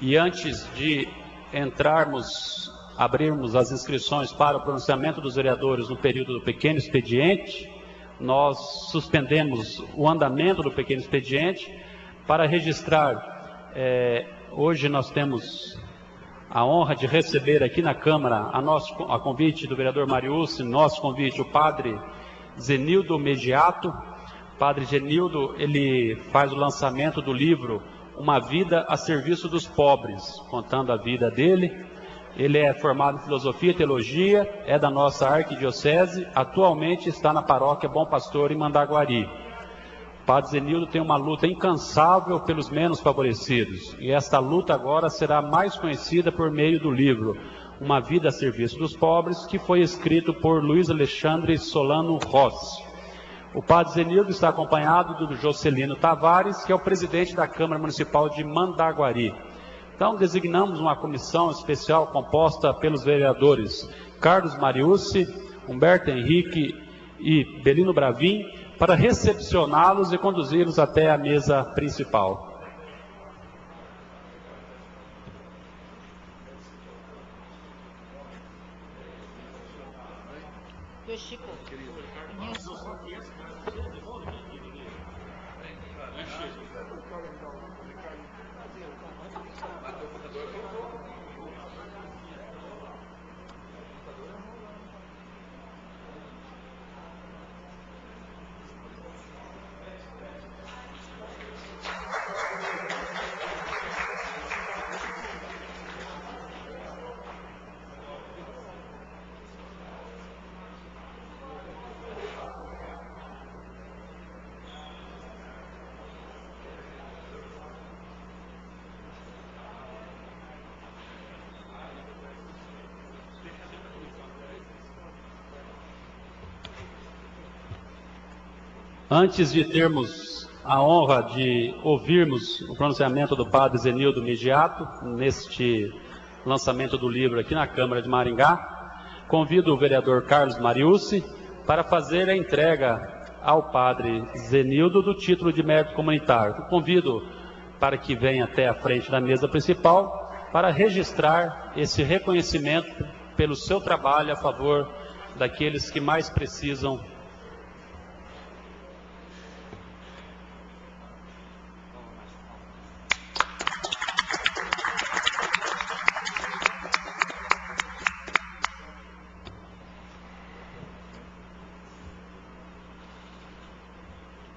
E antes de abrirmos as inscrições para o pronunciamento dos vereadores no período do pequeno expediente, nós suspendemos o andamento do pequeno expediente para registrar. Hoje nós temos a honra de receber aqui na Câmara, a convite do vereador Mariucci, nosso convite, o padre Zenildo Mediato. O padre Zenildo, ele faz o lançamento do livro Uma Vida a Serviço dos Pobres, contando a vida dele. Ele é formado em Filosofia e Teologia, é da nossa arquidiocese, atualmente está na paróquia Bom Pastor, em Mandaguari. O padre Zenildo tem uma luta incansável pelos menos favorecidos, e esta luta agora será mais conhecida por meio do livro Uma Vida a Serviço dos Pobres, que foi escrito por Luiz Alexandre Solano Rossi. O padre Zenildo está acompanhado do Jocelino Tavares, que é o presidente da Câmara Municipal de Mandaguari. Então, designamos uma comissão especial composta pelos vereadores Carlos Mariucci, Humberto Henrique e Belino Bravin, para recepcioná-los e conduzi-los até a mesa principal. Antes de termos a honra de ouvirmos o pronunciamento do padre Zenildo Mediato, neste lançamento do livro aqui na Câmara de Maringá, convido o vereador Carlos Mariucci para fazer a entrega ao padre Zenildo do título de mérito comunitário. Convido para que venha até a frente da mesa principal para registrar esse reconhecimento pelo seu trabalho a favor daqueles que mais precisam.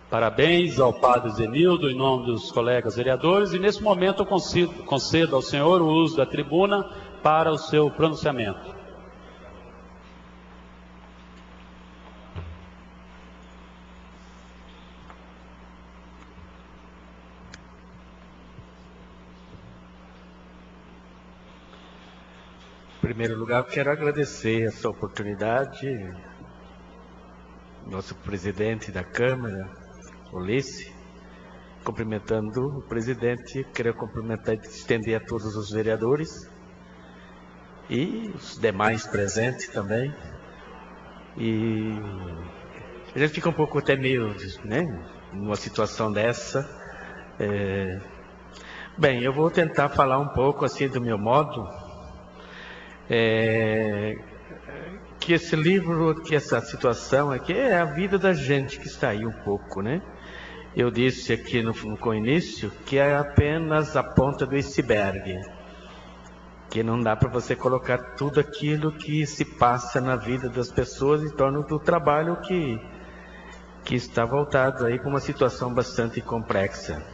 Parabéns ao padre Zenildo, em nome dos colegas vereadores, e nesse momento eu concedo ao senhor o uso da tribuna para o seu pronunciamento. Em primeiro lugar, quero agradecer essa oportunidade, nosso presidente da Câmara, Ulisses, cumprimentando o presidente, quero cumprimentar e estender a todos os vereadores e os demais presentes também. E a gente fica um pouco até meio, né, numa situação dessa. Bem, eu vou tentar falar um pouco assim do meu modo, que esse livro, que essa situação aqui é a vida da gente que está aí um pouco, né? Eu disse aqui no início que é apenas a ponta do iceberg, que não dá para você colocar tudo aquilo que se passa na vida das pessoas em torno do trabalho que está voltado aí para uma situação bastante complexa.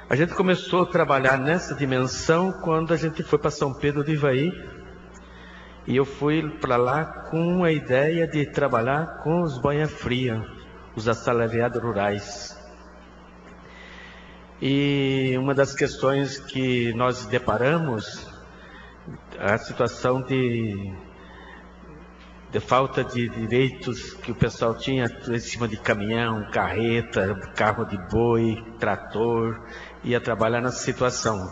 A gente começou a trabalhar nessa dimensão quando a gente foi para São Pedro do Ivaí, e eu fui para lá com a ideia de trabalhar com os banha-fria, os assalariados rurais. E uma das questões que nós deparamos, a situação de falta de direitos que o pessoal tinha em cima de caminhão, carreta, carro de boi, trator, ia trabalhar nessa situação.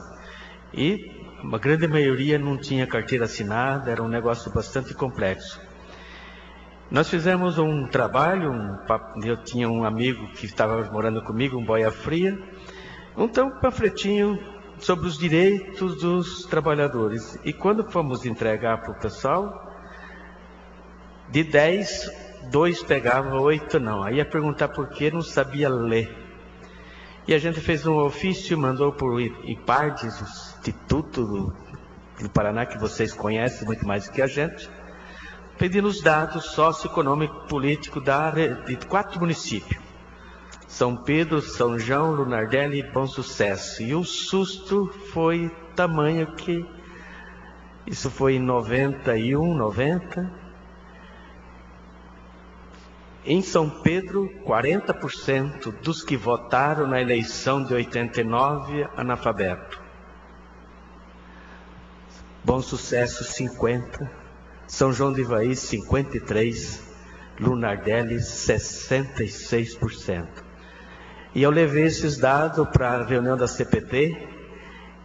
E uma grande maioria não tinha carteira assinada, era um negócio bastante complexo. Nós fizemos um trabalho, eu tinha um amigo que estava morando comigo, um boia fria, então um panfletinho sobre os direitos dos trabalhadores. E quando fomos entregar para o pessoal, de 10, 2 pegavam, 8 não. Aí ia perguntar por que não sabia ler. E a gente fez um ofício, mandou para o IPARDES, o Instituto do Paraná, que vocês conhecem muito mais do que a gente, pedindo os dados socioeconômicos políticos de 4 municípios. São Pedro, São João, Lunardelli e Bom Sucesso. E o susto foi tamanho que... Isso foi em 91, 90. Em São Pedro, 40% dos que votaram na eleição de 89, analfabeto. Bom Sucesso, 50%. São João do Ivaí, 53%. Lunardelli, 66%. E eu levei esses dados para a reunião da CPT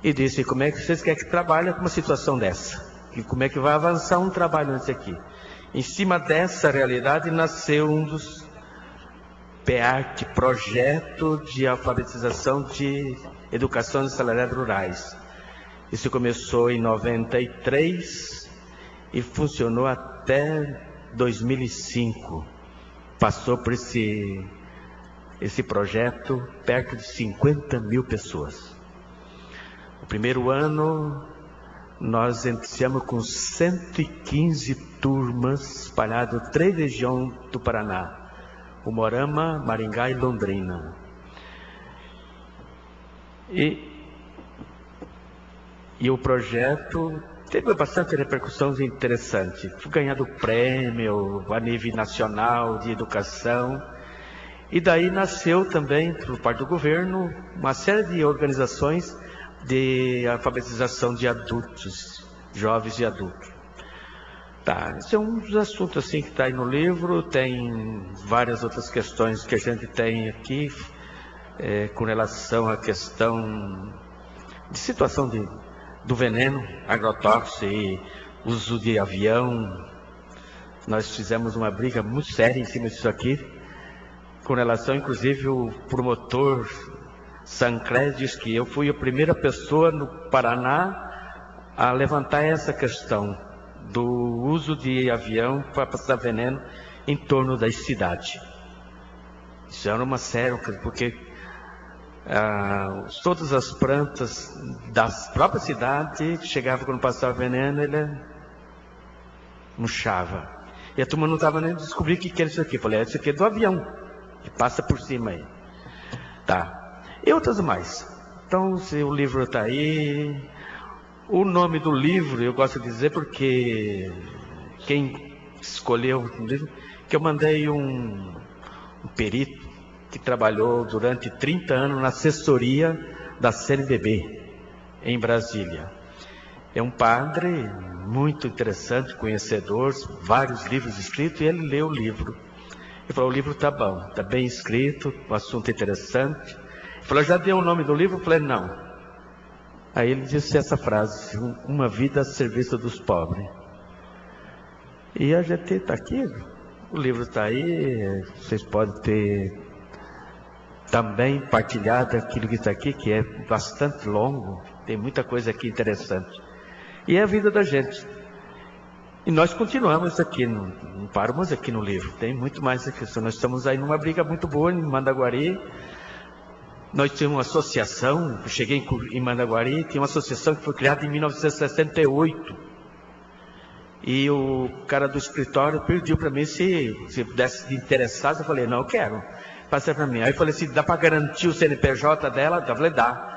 e disse: como é que vocês querem que trabalhe com uma situação dessa? E como é que vai avançar um trabalho nesse aqui? Em cima dessa realidade nasceu um dos PEART, Projeto de Alfabetização de Educação e Salariados Rurais. Isso começou em 93 e funcionou até 2005. Passou por esse projeto perto de 50 mil pessoas. O primeiro ano nós iniciamos com 115 turmas espalhadas em 3 regiões do Paraná: Umuarama, Maringá e Londrina. E o projeto teve bastante repercussão interessante. Fui ganhando prêmio a nível nacional de educação. E daí nasceu também, por parte do governo, uma série de organizações de alfabetização de adultos, jovens e adultos. Tá, esse é um dos assuntos assim que está aí no livro. Tem várias outras questões que a gente tem aqui, com relação à questão de situação do veneno, agrotóxico e uso de avião. Nós fizemos uma briga muito séria em cima disso aqui, com relação, inclusive, o promotor Sancrés diz que eu fui a primeira pessoa no Paraná a levantar essa questão do uso de avião para passar veneno em torno das cidades. Isso era uma séria, porque todas as plantas das próprias cidades chegavam, quando passava veneno, ele murchava. E a turma não estava nem descobrindo o que era isso aqui. Eu falei: isso aqui é do avião, que passa por cima aí. Tá. E outras mais. Então, o livro está aí. O nome do livro, eu gosto de dizer, porque quem escolheu o livro, que eu mandei um perito que trabalhou durante 30 anos na assessoria da CNBB, em Brasília. É um padre muito interessante, conhecedor, vários livros escritos, e ele leu o livro. Ele falou: o livro está bom, está bem escrito, um assunto interessante. Ele falou: já deu o nome do livro? Eu falei: não. Aí ele disse essa frase: uma vida a serviço dos pobres. E a gente está aqui, o livro está aí, vocês podem ter também partilhado aquilo que está aqui, que é bastante longo, tem muita coisa aqui interessante. E é a vida da gente. E nós continuamos aqui, não paramos aqui no livro, tem muito mais aqui. Nós estamos aí numa briga muito boa em Mandaguari. Nós tínhamos uma associação, eu cheguei em Mandaguari, tinha uma associação que foi criada em 1968. E o cara do escritório pediu para mim se pudesse interessar. Eu falei: não, eu quero. Passa para mim. Aí eu falei assim: dá para garantir o CNPJ dela? Eu falei: dá.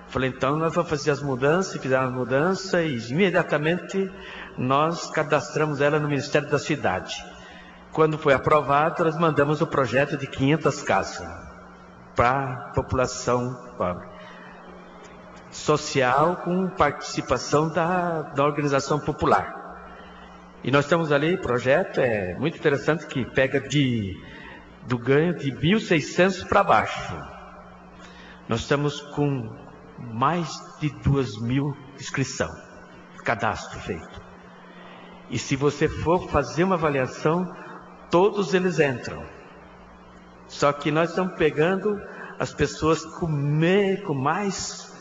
Eu falei: então nós vamos fazer as mudanças. E fizeram as mudanças e imediatamente nós cadastramos ela no Ministério da Cidade. Quando foi aprovado, nós mandamos o projeto de 500 casas para a população pobre. Social, com participação da organização popular. E nós estamos ali, o projeto é muito interessante, que pega do ganho de 1.600 para baixo. Nós estamos com mais de 2.000 inscrições, cadastro feito. E se você for fazer uma avaliação, todos eles entram. Só que nós estamos pegando as pessoas com mais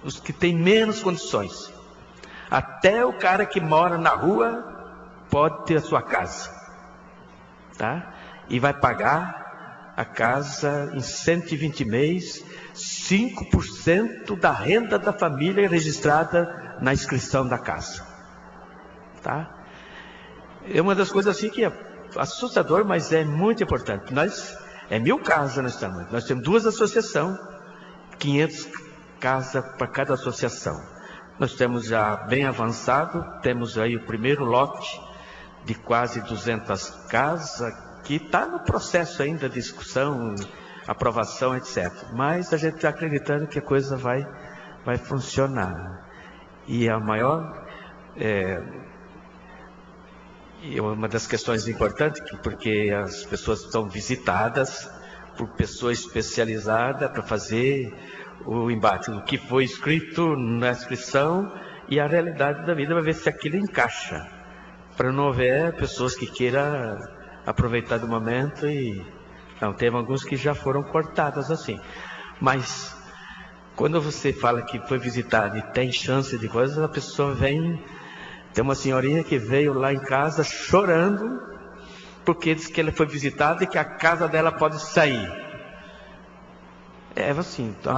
os que têm menos condições. Até o cara que mora na rua pode ter a sua casa, tá? E vai pagar a casa em 120 mês, 5% da renda da família registrada na inscrição da casa, tá? É uma das coisas assim que é assustador, mas é muito importante. É 1000 casas nós estamos. Nós temos 2 associações, 500 casas para cada associação. Nós temos já bem avançado, temos aí o primeiro lote de quase 200 casas, que está no processo ainda de discussão, aprovação, etc. Mas a gente está acreditando que a coisa vai funcionar. E a maior... E uma das questões importantes, porque as pessoas são visitadas por pessoas especializadas para fazer o embate, o que foi escrito na inscrição e a realidade da vida, para ver se aquilo encaixa, para não haver pessoas que queiram aproveitar do momento e... Não, tem alguns que já foram cortadas assim. Mas, quando você fala que foi visitado e tem chance de coisas, a pessoa vem... Tem uma senhorinha que veio lá em casa chorando, porque disse que ela foi visitada e que a casa dela pode sair. É assim, então,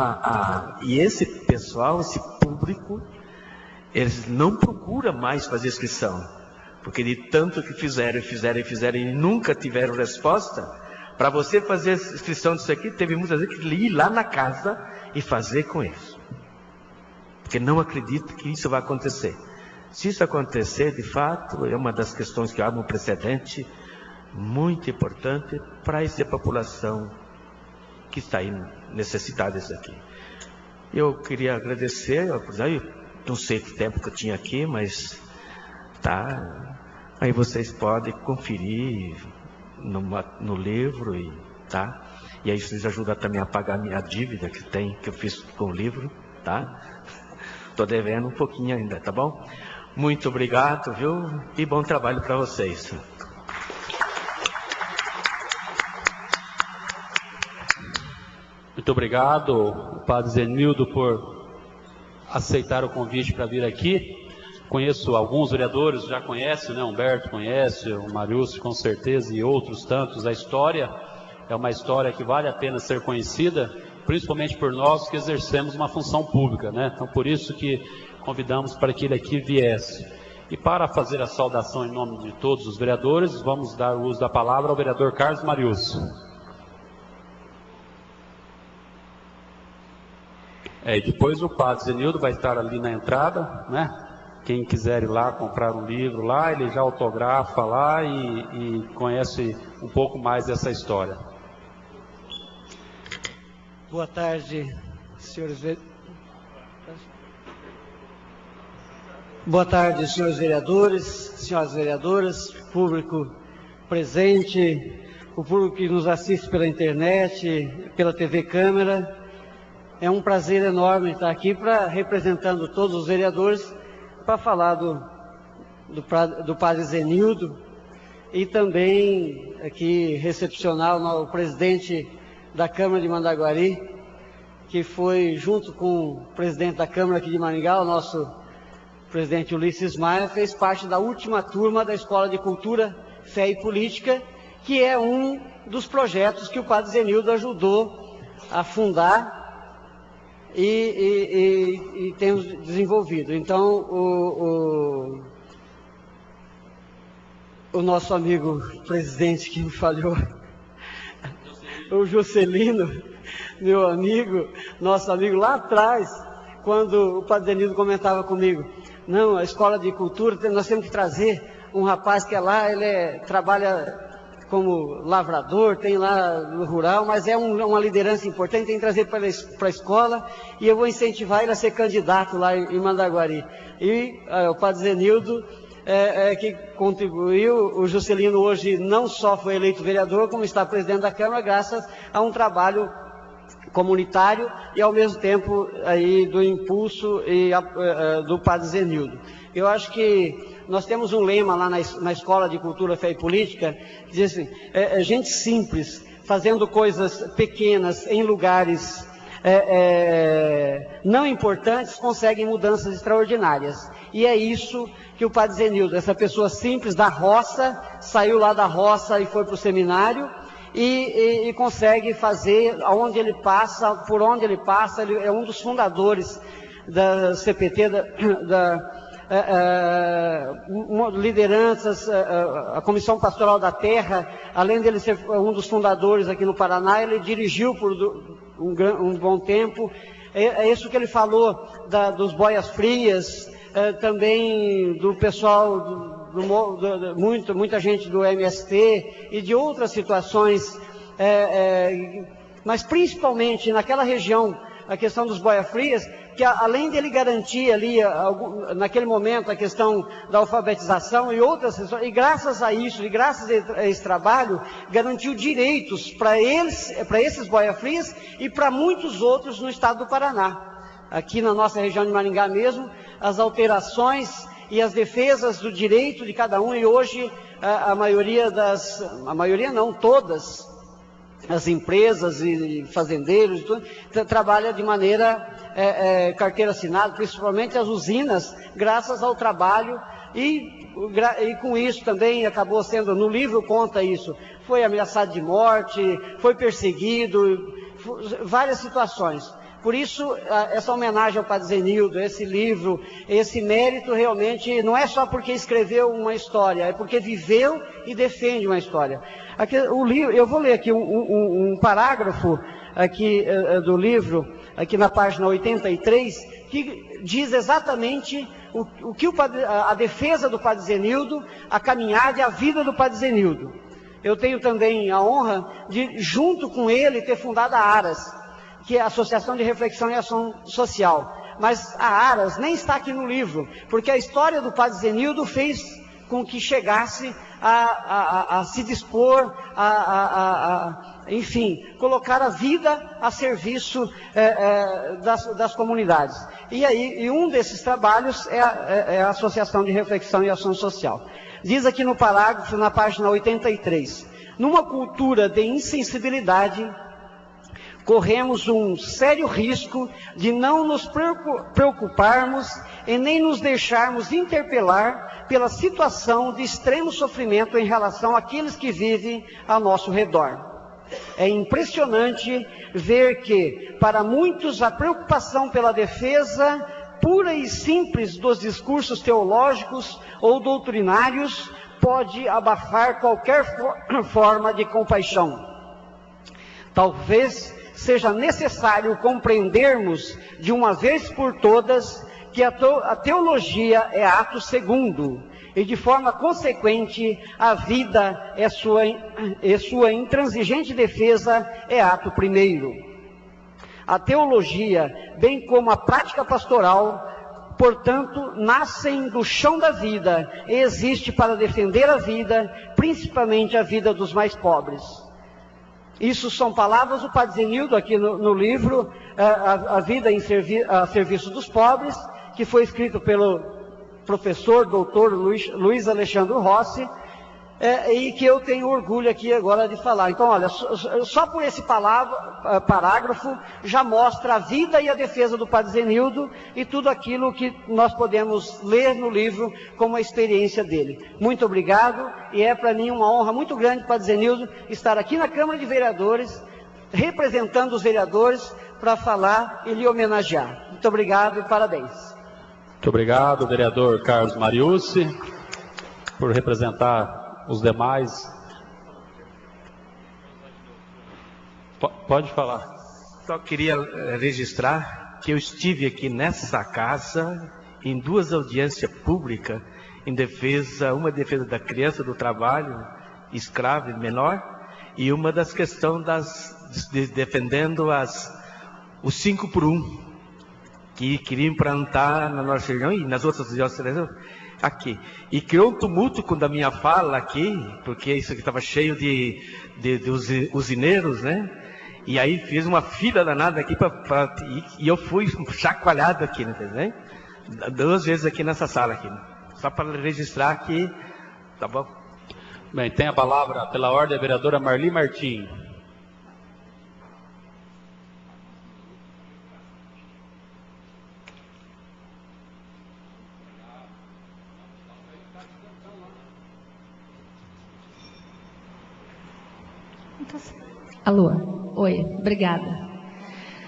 e esse pessoal, esse público, eles não procuram mais fazer inscrição, porque de tanto que fizeram e nunca tiveram resposta. Para você fazer a inscrição disso aqui, teve muitas vezes que ir lá na casa e fazer com eles, porque não acredito que isso vai acontecer. Se isso acontecer, de fato, é uma das questões que abre um precedente muito importante para essa população que está aí necessitada disso aqui. Eu queria agradecer, eu não sei que tempo que eu tinha aqui, mas tá, aí vocês podem conferir no livro, tá? E aí vocês ajudam também a pagar a minha dívida que eu fiz com o livro, tá? Estou devendo um pouquinho ainda, tá bom? Muito obrigado, viu? E bom trabalho para vocês. Muito obrigado, Padre Zenildo, por aceitar o convite para vir aqui. Conheço alguns vereadores, já conhecem, né? Humberto conhece, o Marius com certeza e outros tantos. A história é uma história que vale a pena ser conhecida, principalmente por nós que exercemos uma função pública, né? Então, por isso que convidamos para que ele aqui viesse. E para fazer a saudação em nome de todos os vereadores, vamos dar o uso da palavra ao vereador Carlos Marius. E depois o Padre Zenildo vai estar ali na entrada, né? Quem quiser ir lá comprar um livro lá, ele já autografa lá e conhece um pouco mais dessa história. Boa tarde, senhores vereadores. Boa tarde, senhores vereadores, senhoras vereadoras, público presente, o público que nos assiste pela internet, pela TV Câmara. É um prazer enorme estar aqui representando todos os vereadores para falar do Padre Zenildo e também aqui recepcionar o presidente da Câmara de Mandaguari, que foi junto com o presidente da Câmara aqui de Maringá, o nosso presidente Ulisses Maia, fez parte da última turma da Escola de Cultura, Fé e Política, que é um dos projetos que o Padre Zenildo ajudou a fundar e temos desenvolvido. Então, o nosso amigo presidente que me falhou, o Juscelino, meu amigo, nosso amigo lá atrás, quando o Padre Zenildo comentava comigo, não, a Escola de Cultura, nós temos que trazer um rapaz que é lá, ele trabalha como lavrador, tem lá no rural, mas é uma liderança importante, tem que trazer para a escola, e eu vou incentivar ele a ser candidato lá em Mandaguari. E o Padre Zenildo que contribuiu, o Juscelino hoje não só foi eleito vereador, como está presidente da Câmara, graças a um trabalho comunitário e ao mesmo tempo aí do impulso do Padre Zenildo. Eu acho que nós temos um lema lá na Escola de Cultura, Fé e Política, que diz assim, gente simples, fazendo coisas pequenas em lugares não importantes conseguem mudanças extraordinárias. E é isso que o Padre Zenildo, essa pessoa simples da roça, saiu lá da roça e foi para o seminário, e consegue fazer, aonde ele passa, por onde ele passa. Ele é um dos fundadores da CPT, lideranças, a Comissão Pastoral da Terra. Além dele ser um dos fundadores aqui no Paraná, ele dirigiu por um bom tempo. É isso que ele falou dos boias frias, também do pessoal, muita gente do MST e de outras situações, mas principalmente naquela região, a questão dos boias frias, que além dele garantir ali, naquele momento, a questão da alfabetização e outras questões, e graças a isso, e graças a esse trabalho, garantiu direitos para esses boias frias e para muitos outros no estado do Paraná. Aqui na nossa região de Maringá mesmo, as alterações e as defesas do direito de cada um, e hoje a maioria não, todas as empresas e fazendeiros e tudo, trabalha de maneira carteira assinada, principalmente as usinas, graças ao trabalho, e com isso também acabou sendo, no livro conta isso, foi ameaçado de morte, foi perseguido, várias situações. Por isso, essa homenagem ao Padre Zenildo, esse livro, esse mérito realmente não é só porque escreveu uma história, é porque viveu e defende uma história. Aqui, o livro, eu vou ler aqui um parágrafo aqui, do livro, aqui na página 83, que diz exatamente o que a defesa do Padre Zenildo, a caminhada e a vida do Padre Zenildo. Eu tenho também a honra de, junto com ele, ter fundado a ARAS, que é a Associação de Reflexão e Ação Social. Mas a ARAS nem está aqui no livro, porque a história do Padre Zenildo fez com que chegasse a se dispor, enfim, colocar a vida a serviço das comunidades. E um desses trabalhos é a Associação de Reflexão e Ação Social. Diz aqui no parágrafo, na página 83, numa cultura de insensibilidade, corremos um sério risco de não nos preocuparmos e nem nos deixarmos interpelar pela situação de extremo sofrimento em relação àqueles que vivem ao nosso redor. É impressionante ver que, para muitos, a preocupação pela defesa pura e simples dos discursos teológicos ou doutrinários pode abafar qualquer forma de compaixão. Talvez seja necessário compreendermos de uma vez por todas que a teologia é ato segundo e de forma consequente a vida sua intransigente defesa é ato primeiro. A teologia, bem como a prática pastoral, portanto, nascem do chão da vida e existe para defender a vida, principalmente a vida dos mais pobres. Isso são palavras do Padre Zenildo aqui no livro, A Vida a Serviço dos Pobres, que foi escrito pelo professor, doutor Luiz Alexandre Rossi, e que eu tenho orgulho aqui agora de falar. Então, olha, só por esse parágrafo já mostra a vida e a defesa do Padre Zenildo e tudo aquilo que nós podemos ler no livro como a experiência dele. Muito obrigado, e é para mim uma honra muito grande, Padre Zenildo, estar aqui na Câmara de Vereadores, representando os vereadores, para falar e lhe homenagear. Muito obrigado e parabéns. Muito obrigado, vereador Carlos Mariucci, por representar os demais. Pode falar. Só queria registrar que eu estive aqui nessa casa em duas audiências públicas em defesa, uma defesa da criança do trabalho escravo e menor, e uma das questões defendendo os 5 por 1 que queriam implantar na nossa região e nas outras regiões aqui. E criou um tumulto com a minha fala aqui, porque isso aqui estava cheio de usineiros, né? E aí fiz uma fila danada aqui, e eu fui chacoalhado aqui, né? 2 vezes aqui nessa sala aqui, né? Só para registrar aqui, tá bom? Bem, tem a palavra pela ordem a vereadora Marli Martim. Alô, oi, obrigada.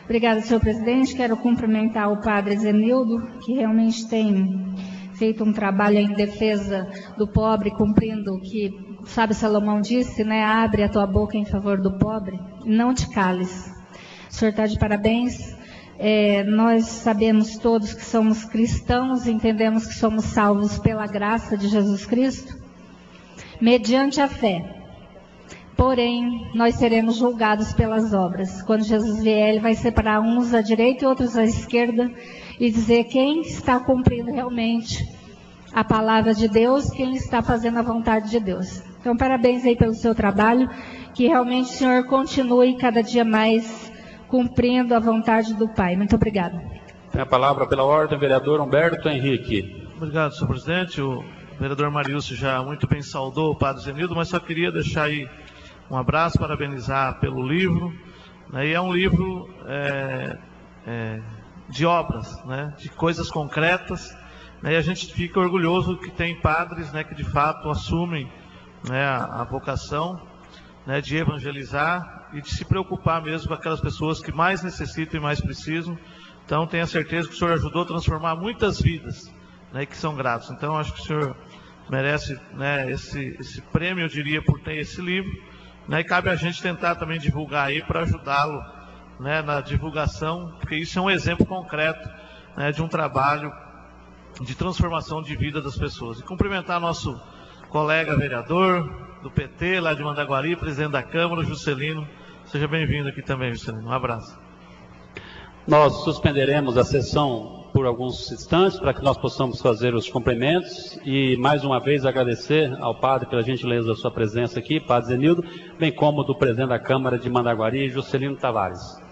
Obrigada, senhor presidente. Quero cumprimentar o padre Zenildo, que realmente tem feito um trabalho em defesa do pobre, cumprindo o que, sabe, Salomão disse, né? Abre a tua boca em favor do pobre, não te cales. O senhor está de parabéns. Nós sabemos todos que somos cristãos, entendemos que somos salvos pela graça de Jesus Cristo, mediante a fé. Porém, nós seremos julgados pelas obras. Quando Jesus vier, Ele vai separar uns à direita e outros à esquerda e dizer quem está cumprindo realmente a palavra de Deus, quem está fazendo a vontade de Deus. Então, parabéns aí pelo seu trabalho, que realmente o Senhor continue cada dia mais cumprindo a vontade do Pai. Muito obrigada. Tem a palavra pela ordem, vereador Humberto Henrique. Obrigado, senhor presidente. O vereador Marilson já muito bem saudou o padre Zenildo, mas só queria deixar aí um abraço, parabenizar pelo livro, né? E é um livro de obras, né? De coisas concretas, né? E a gente fica orgulhoso que tem padres, né, que de fato assumem, né, a vocação, né, de evangelizar e de se preocupar mesmo com aquelas pessoas que mais necessitam e mais precisam. Então, tenho a certeza que o senhor ajudou a transformar muitas vidas, né, que são gratos. Então, acho que o senhor merece, né, esse prêmio, eu diria, por ter esse livro, né, e cabe a gente tentar também divulgar aí para ajudá-lo, né, na divulgação, porque isso é um exemplo concreto, né, de um trabalho de transformação de vida das pessoas. E cumprimentar nosso colega vereador do PT, lá de Mandaguari, presidente da Câmara, Juscelino. Seja bem-vindo aqui também, Juscelino. Um abraço. Nós suspenderemos a sessão por alguns instantes para que nós possamos fazer os cumprimentos e mais uma vez agradecer ao padre pela gentileza da sua presença aqui, padre Zenildo, bem como do presidente da Câmara de Mandaguari, Juscelino Tavares.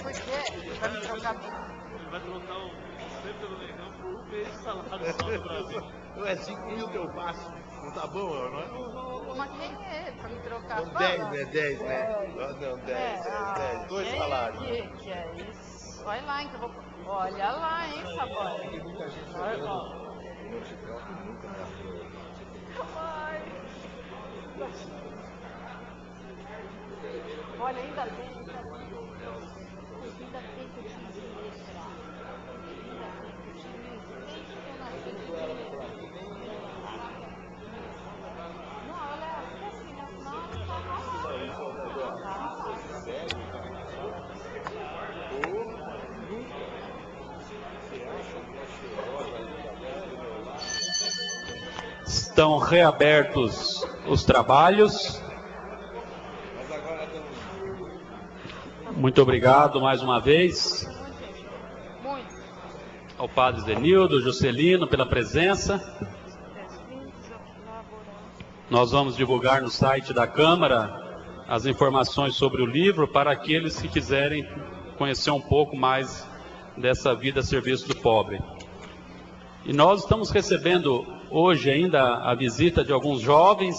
Por quê? Vai me trocar? Ele vai trocar o centro do leilão. Não é 5 mil que eu passo. Não tá bom, não é? Mas quem é ele pra me trocar? Não, 10, né? 10, né? Não, 10, 10. 2 salários. Que é isso? Olha lá, então vou... Olha lá, hein, Saboia. Olha lá. Olha, ainda bem que eu tinha bilhete lá. Ainda bem que eu tinha desde que eu nasci de bilhete. Não, olha, fica assim, né? Senão não tá mal. Estão reabertos os trabalhos. Muito obrigado mais uma vez ao padre Zenildo, Juscelino, pela presença. Nós vamos divulgar no site da Câmara as informações sobre o livro para aqueles que quiserem conhecer um pouco mais dessa vida a serviço do pobre. E nós estamos recebendo hoje ainda a visita de alguns jovens